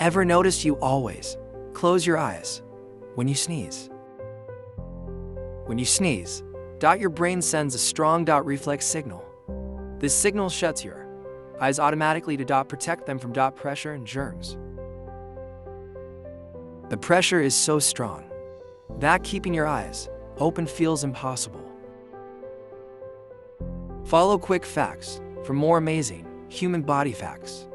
Ever noticed you always close your eyes when you sneeze? When you sneeze, your brain sends a strong reflex signal. This signal shuts your eyes automatically to protect them from pressure and germs. The pressure is so strong that keeping your eyes open feels impossible. Follow quick facts for more amazing human body facts.